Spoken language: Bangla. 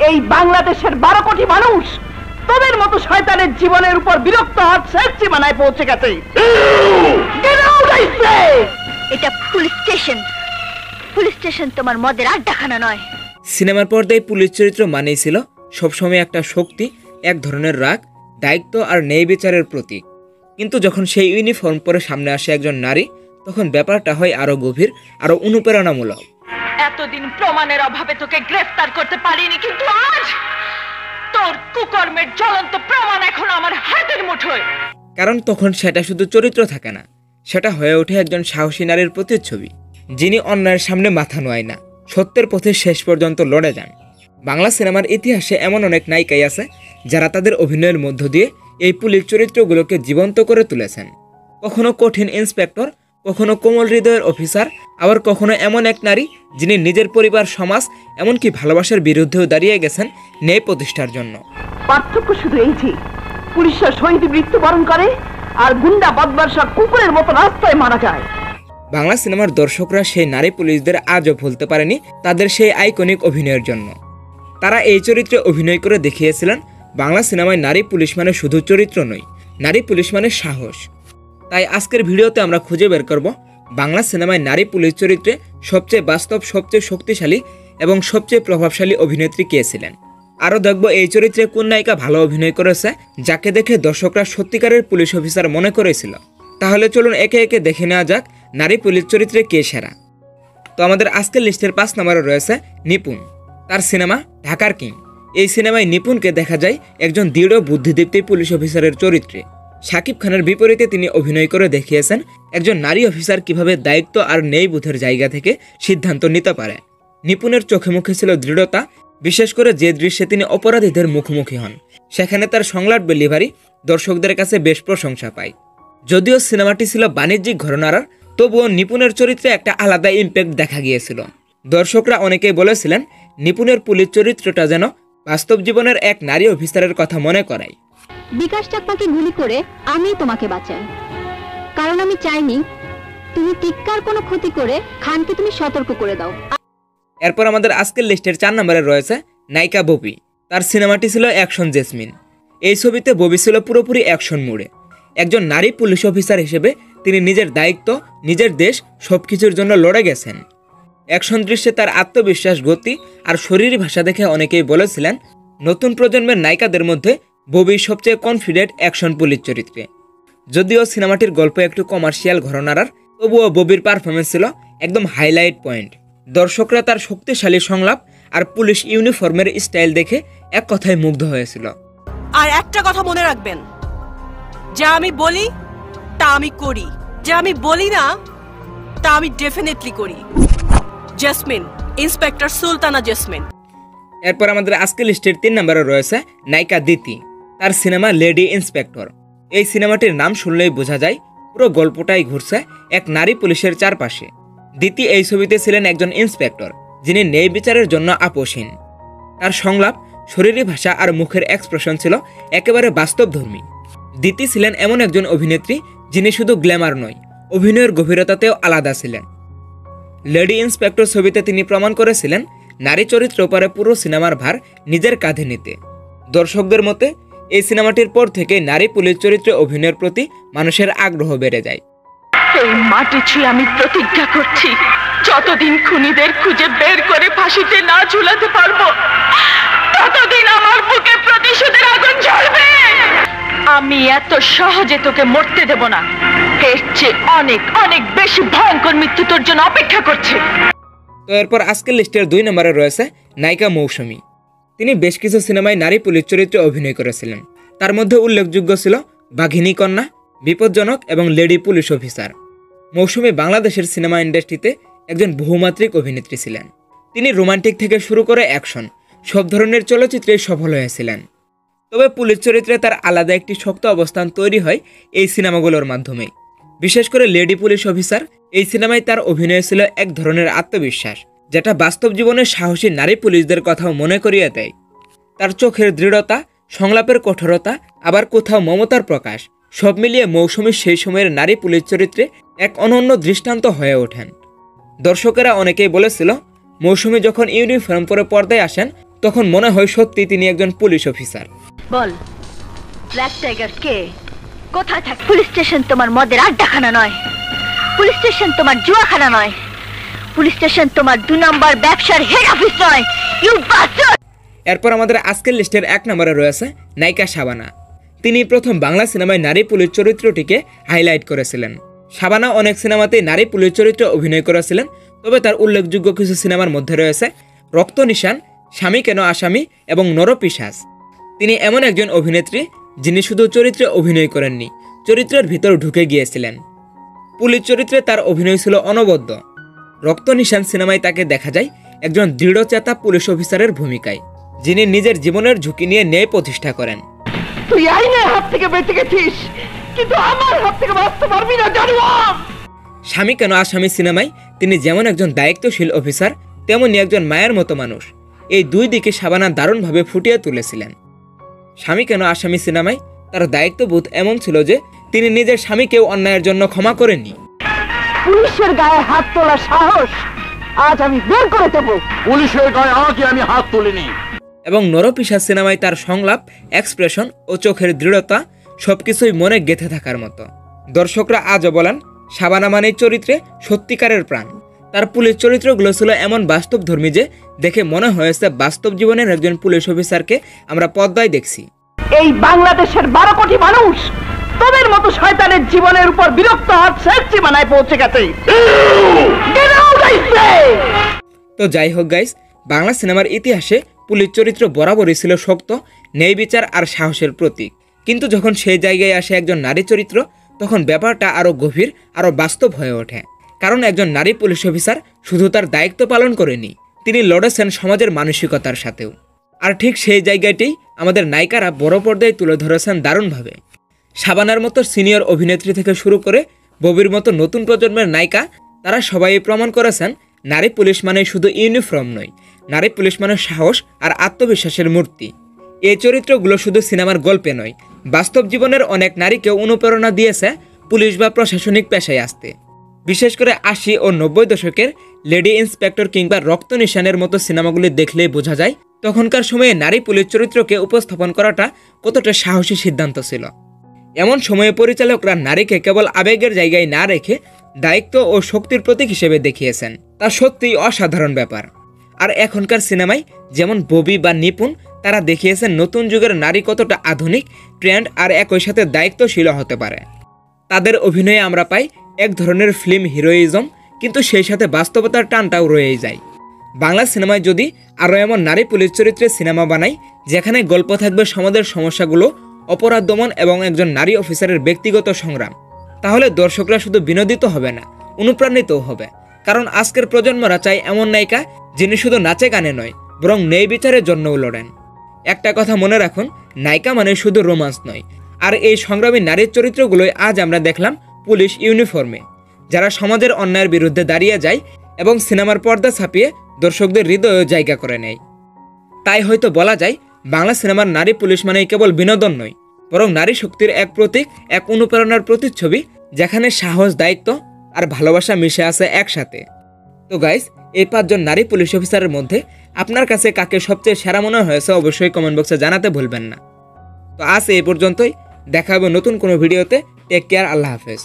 এই বাংলাদেশের 12 কোটি মানুষ তোদের মতো শয়তানের জীবনের উপর বিরক্ত হওয়ার শেষ সীমানায় পৌঁছে গেছে। এটা পুলিশ স্টেশন। পুলিশ স্টেশন তোমার মদের আড্ডাখানা নয়। সিনেমার পর্দায় পুলিশ চরিত্র মানেই ছিল সবসময় একটা শক্তি, এক ধরনের রাগ, দায়িত্ব আর ন্যায় বিচারের প্রতীক। কিন্তু যখন সেই ইউনিফর্ম পরে সামনে আসে একজন নারী, তখন ব্যাপারটা হয় আরো গভীর, আরো অনুপ্রেরণামূলক। এতদিন প্রমাণের অভাবে তোকে গ্রেফতার করতে পারিনি, কিন্তু আজ তোর কুকর্মের জ্বলন্ত প্রমাণ এখন আমার হাতের মুঠোয়। কারণ তখন সেটা শুধু চরিত্র থাকে না, সেটা হয়ে ওঠে একজন সাহসী নারীর প্রতিচ্ছবি, যিনি অন্যায়ের সামনে মাথা নোয়ায় না, সত্যের পথে শেষ পর্যন্ত লড়ে যান। বাংলা সিনেমার ইতিহাসে এমন অনেক নায়িকাই আছে যারা তাদের অভিনয়ের মধ্য দিয়ে এই পুলিশ চরিত্রগুলোকে জীবন্ত করে তুলেছেন। কখনো কঠিন ইন্সপেক্টর, কখনো কোমল হৃদয়ের অফিসার, আবার কখনো এমন এক নারী যিনি নিজের পরিবার, সমাজ, এমনকি ভালোবাসার বিরুদ্ধেও দাঁড়িয়ে গেছেন ন্যায় প্রতিষ্ঠার জন্য। পার্থক্য শুধু এই যে পুলিশরা শহীদ মৃত্যুবরণ করে আর গুন্ডা বদমাশরা কুকুরের মতো রাস্তায় মারা যায়। বাংলা সিনেমার দর্শকরা সেই নারী পুলিশদের আজও ভুলতে পারেনি তাদের সেই আইকনিক অভিনয়ের জন্য। তারা এই চরিত্রে অভিনয় করে দেখিয়েছিলেন বাংলা সিনেমায় নারী পুলিশ মানে শুধু চরিত্র নয়, নারী পুলিশ মানে সাহস। তাই আজকের ভিডিওতে আমরা খুঁজে বের করব বাংলা সিনেমায় নারী পুলিশ চরিত্রে সবচেয়ে বাস্তব, সবচেয়ে শক্তিশালী এবং সবচেয়ে প্রভাবশালী অভিনেত্রী কে ছিলেন। আরও দেখব এই চরিত্রে কোন নায়িকা ভালো অভিনয় করেছে, যাকে দেখে দর্শকরা সত্যিকারের পুলিশ অফিসার মনে করেছিল। তাহলে চলুন একে একে দেখে নেওয়া যাক নারী পুলিশ চরিত্রে কে সেরা। তো আমাদের আজকের লিস্টের 5 নম্বরে রয়েছে নিপুণ। তার সিনেমা ঢাকার কিং। এই সিনেমায় নিপুণকে দেখা যায় একজন দৃঢ় বুদ্ধিদীপ্তি পুলিশ অফিসারের চরিত্রে। শাকিব খানের বিপরীতে তিনি অভিনয় করে দেখিয়েছেন একজন নারী অফিসার কিভাবে দায়িত্ব আর ন্যায়বোধের জায়গা থেকে সিদ্ধান্ত নিতে পারে। নিপুণের চোখে মুখে ছিল দৃঢ়তা, বিশেষ করে যে দৃশ্যে তিনি অপরাধীদের মুখোমুখি হন, সেখানে তার সংলাপ ডেলিভারি দর্শকদের কাছে বেশ প্রশংসা পায়। যদিও সিনেমাটি ছিল বাণিজ্যিক ঘরানার, তবুও নিপুণের চরিত্রে একটা আলাদা ইম্প্যাক্ট দেখা গিয়েছিল। দর্শকরা অনেকেই বলেছিলেন নিপুণের পুলিশ চরিত্রটা যেন বাস্তব জীবনের এক নারী অফিসারের কথা মনে করায়। বিকাশ চাকমাকে গুলি করে আমি তোমাকে বাঁচাই, কারণ আমি চাইনি তুমি টিক্কার কোনো ক্ষতি করে খানকে তুমি সতর্ক করে দাও। এরপর আমাদের আজকের লিস্টের 4 নম্বরে রয়েছে নায়িকা ববি। তার সিনেমাটি ছিল অ্যাকশন জেসমিন। এই ছবিতে ববি ছিল পুরোপুরি অ্যাকশন মোড়ে। একজন নারী পুলিশ অফিসার হিসেবে তিনি নিজের দায়িত্ব, নিজের দেশ সবকিছুর জন্য লড়ে গেছেন। অ্যাকশন দৃশ্যে তার আত্মবিশ্বাস, গতি আর শরীরী ভাষা দেখে অনেকেই বলেছিলেন নতুন প্রজন্মের নায়িকাদের মধ্যে ববি সবচেয়ে কনফিডেন্ট অ্যাকশন পুলিশ চরিত্রে। যদিও সিনেমাটির গল্প একটু কমার্শিয়াল ঘরানার, তবুও ববির পারফরমেন্স ছিল একদম হাইলাইট পয়েন্ট। দর্শকরা তার শক্তিশালী সংলাপ আর পুলিশ ইউনিফর্মের স্টাইল দেখে এক কথায় মুগ্ধ হয়েছিল। আর একটা কথা মনে রাখবেন, যা আমি বলি তা আমি করি, যা আমি বলি না তা আমি ডেফিনেটলি করি। Jasmine, inspector Sultana jasmine. এরপর আমাদের আজকের লিস্টের 3 নম্বরে রয়েছে নায়িকা দিতি। তার সিনেমা লেডি ইন্সপেক্টর। এই সিনেমাটির নাম শুনলেই বোঝা যায় পুরো গল্পটাই ঘুরছে এক নারী পুলিশের চারপাশে। দিতি এই ছবিতে ছিলেন একজন ইন্সপেক্টর যিনি ন্যায় বিচারের জন্য আপোষহীন। তার সংলাপ, শরীরী ভাষা আর মুখের এক্সপ্রেশন ছিল একেবারে বাস্তবধর্মী। দিতি ছিলেন এমন একজন অভিনেত্রী যিনি শুধু গ্ল্যামার নয়, অভিনয়ের গভীরতাতেও আলাদা ছিলেন। লেডি ইন্সপেক্টর ছবিতে তিনি প্রমাণ করেছিলেন নারী চরিত্র পারে পুরো সিনেমার ভার নিজের কাঁধে নিতে। দর্শকদের মতে এই সিনেমাটির পর থেকে নারী পুলিশ চরিত্রে অভিনয়ের প্রতি মানুষের আগ্রহ বেড়ে যায়। এই মাটি ছুঁয়ে আমি প্রতিজ্ঞা করছি, যতদিন খুনিদের খুঁজে বের করে ফাঁসিতে না ঝুলাতে পারবো, ততদিন আমার বুকে প্রতিশোধের আগুন জ্বলবে। আমি এত সহজে তোকে মরতে দেব না। এর চেয়ে অনেক অনেক বেশি ভয়ঙ্কর মৃত্যু তোর জন্য অপেক্ষা করছে। তো এরপর আজকের লিস্টের 2 নম্বরে রয়েছে নায়িকা মৌসুমী। তিনি বেশ কিছু সিনেমায় নারী পুলিশ চরিত্রে অভিনয় করেছিলেন। তার মধ্যে উল্লেখযোগ্য ছিল বাঘিনী কন্যা, বিপজ্জনক এবং লেডি পুলিশ অফিসার। মৌসুমী বাংলাদেশের সিনেমা ইন্ডাস্ট্রিতে একজন বহুমাত্রিক অভিনেত্রী ছিলেন। তিনি রোমান্টিক থেকে শুরু করে অ্যাকশন সব ধরনের চলচ্চিত্রেই সফল হয়েছিলেন। তবে পুলিশ চরিত্রে তার আলাদা একটি শক্ত অবস্থান তৈরি হয় এই সিনেমাগুলোর মাধ্যমে। বিশেষ করে লেডি পুলিশ অফিসার এই সিনেমায় তার অভিনয় ছিল এক ধরনের আত্মবিশ্বাস, যেটা বাস্তব জীবনের সাহসী নারী পুলিশদের কথাও মনে করিয়ে দেয়। তার চোখের দৃঢ়তা, সংলাপের কঠোরতা, আবার কোথাও মমতার প্রকাশ, সব মিলিয়ে মৌসুমী সেই সময়ের নারী পুলিশ চরিত্রে এক অনন্য দৃষ্টান্ত হয়ে ওঠেন। দর্শকেরা অনেকেই বলেছিল মৌসুমী যখন ইউনিফর্ম পরে পর্দায় আসেন তখন মনে হয় সত্যি তিনি একজন পুলিশ অফিসার। বল, ব্ল্যাক টাইগার কে? কোথায় থাকে? পুলিশ স্টেশন তোমার মদের আড্ডাখানা নয়, পুলিশ স্টেশন তোমার জুয়াখানা নয়, পুলিশ স্টেশন তোমার 2 নম্বর ব্যবসার হেড অফিস নয়, ইউ বাস্টার্ড। এরপর আমাদের আজকের লিস্টের 1 নম্বরে রয়েছে নায়িকা শাবানা। তিনি প্রথম বাংলা সিনেমায় নারী পুলিশ চরিত্রটিকে হাইলাইট করেছিলেন। শাবানা অনেক সিনেমাতেই নারী পুলিশ চরিত্রে অভিনয় করেছিলেন, তবে তার উল্লেখযোগ্য কিছু সিনেমার মধ্যে রয়েছে রক্ত নিশান, স্বামী কেন আসামি এবং নরপিশাচ। তিনি এমন একজন অভিনেত্রী যিনি শুধু চরিত্রে অভিনয় করেননি, চরিত্রের ভিতর ঢুকে গিয়েছিলেন। পুলিশ চরিত্রে তার অভিনয় ছিল অনবদ্য। রক্ত নিশান সিনেমায় তাকে দেখা যায় একজন দৃঢ়চেতা পুলিশ অফিসারের ভূমিকায়, যিনি নিজের জীবনের ঝুঁকি নিয়ে ন্যায় প্রতিষ্ঠা করেন। তুই আইনের হাত থেকে বেঁচে গেছিস, কিন্তু আমার হাত থেকে বাঁচতে পারবি না, জানোয়ার। স্বামী কেন আসামি সিনেমায় তিনি যেমন একজন দায়িত্বশীল অফিসার, তেমনি একজন মায়ের মতো মানুষ। এই দুই দিকে শাবানা দারুণভাবে ফুটিয়ে তুলেছিলেন। স্বামী কেন আসামি সিনেমায় তার দায়িত্ববোধ এমন ছিল যে তিনি নিজের স্বামীকেও অন্যায়ের জন্য ক্ষমা করেননি। পুলিশের গায়ে হাত তোলার সাহস আজ আমি বের করে দেব। পুলিশের গায়ে আগে আমি হাত তুলিনি। এবং নরপিশাচ সিনেমায় তার সংলাপ, এক্সপ্রেশন ও চোখের দৃঢ়তা সবকিছুই মনে গেঁথে থাকার মতো। দর্শকরা আজও বলেন শাবানা মানেই চরিত্রে সত্যিকারের প্রাণ। তার পুলিশ চরিত্রগুলো ছিল এমন বাস্তবধর্মী যে দেখে মনে হয়েছে বাস্তব জীবনের একজন পুলিশ অফিসারকে আমরা পর্দায় দেখছি। এই বাংলাদেশের 12 কোটি মানুষ তোদের মতো শয়তানের জীবনের উপর বিরক্ত হওয়ার শেষ সীমানায় পৌঁছে গেছে। তো যাই হোক গাইস, বাংলা সিনেমার ইতিহাসে পুলিশ চরিত্র বরাবরই ছিল শক্ত, ন্যায় বিচার আর সাহসের প্রতীক। কিন্তু যখন সেই জায়গায় আসে একজন নারী চরিত্র, তখন ব্যাপারটা আরও গভীর, আরও বাস্তব হয়ে ওঠে। কারণ একজন নারী পুলিশ অফিসার শুধু তার দায়িত্ব পালন করেনি, তিনি লড়েছেন সমাজের মানসিকতার সাথেও। আর ঠিক সেই জায়গাটিই আমাদের নায়িকারা বড় পর্দায় তুলে ধরেছেন দারুণভাবে। শাবানার মতো সিনিয়র অভিনেত্রী থেকে শুরু করে ববির মতো নতুন প্রজন্মের নায়িকা, তারা সবাই প্রমাণ করেছেন নারী পুলিশ মানে শুধু ইউনিফর্ম নয়, নারী পুলিশ মানে সাহস আর আত্মবিশ্বাসের মূর্তি। এই চরিত্রগুলো শুধু সিনেমার গল্পে নয়, বাস্তব জীবনের অনেক নারীকে অনুপ্রেরণা দিয়েছে পুলিশ বা প্রশাসনিক পেশায় আসতে। বিশেষ করে 80 ও 90 দশকের লেডি ইন্সপেক্টর কিংবা রক্ত নিশানের মতো সিনেমাগুলি দেখলেই বোঝা যায় তখনকার সময়ে নারী পুলিশ চরিত্রকে উপস্থাপন করাটা কতটা সাহসী সিদ্ধান্ত ছিল। এমন সময়ে পরিচালকরা নারীকে কেবল আবেগের জায়গায় না রেখে দায়িত্ব ও শক্তির প্রতীক হিসেবে দেখিয়েছেন, তা সত্যিই অসাধারণ ব্যাপার। আর এখনকার সিনেমায় যেমন ববি বা নিপুণ, তারা দেখিয়েছেন নতুন যুগের নারী কতটা আধুনিক, ট্রেন্ড আর একই সাথে দায়িত্বশীল হতে পারে। তাদের অভিনয়ে আমরা পাই এক ধরনের ফিল্ম হিরোইজম, কিন্তু সেই সাথে বাস্তবতার টানটাও রয়েই যায়। বাংলা সিনেমায় যদি আরও এমন নারী পুলিশ চরিত্রে সিনেমা বানাই, যেখানে গল্প থাকবে সমাজের সমস্যাগুলো, অপরাধ দমন এবং একজন নারী অফিসারের ব্যক্তিগত সংগ্রাম, তাহলে দর্শকরা শুধু বিনোদিত হবে না, অনুপ্রাণিতও হবে। কারণ আজকের প্রজন্মরা চায় এমন নায়িকা যিনি শুধু নাচে গানে নয়, বরং ন্যায় বিচারের জন্যও লড়েন। একটা কথা মনে রাখুন, নায়িকা মানে শুধু রোমান্স নয়। আর এই সংগ্রামী নারীর চরিত্রগুলোই আজ আমরা দেখলাম পুলিশ ইউনিফর্মে, যারা সমাজের অন্যায়ের বিরুদ্ধে দাঁড়িয়ে যায় এবং সিনেমার পর্দা ছাপিয়ে দর্শকদের হৃদয়ে জায়গা করে নেয়। তাই হয়তো বলা যায় বাংলা সিনেমার নারী পুলিশ মানেই কেবল বিনোদন নয়, বরং নারী শক্তির এক প্রতীক, এক অনুপ্রেরণার প্রতিচ্ছবি, যেখানে সাহস, দায়িত্ব আর ভালোবাসা মিশে আছে একসাথে। তো গাইস, এই 5 জন নারী পুলিশ অফিসারের মধ্যে আপনার কাছে কাকে সবচেয়ে সেরা মনে হয়েছে অবশ্যই কমেন্ট বক্সে জানাতে ভুলবেন না। তো আজ এই পর্যন্তই, দেখা হবে নতুন কোনো ভিডিওতে। টেক কেয়ার, আল্লাহ হাফেজ।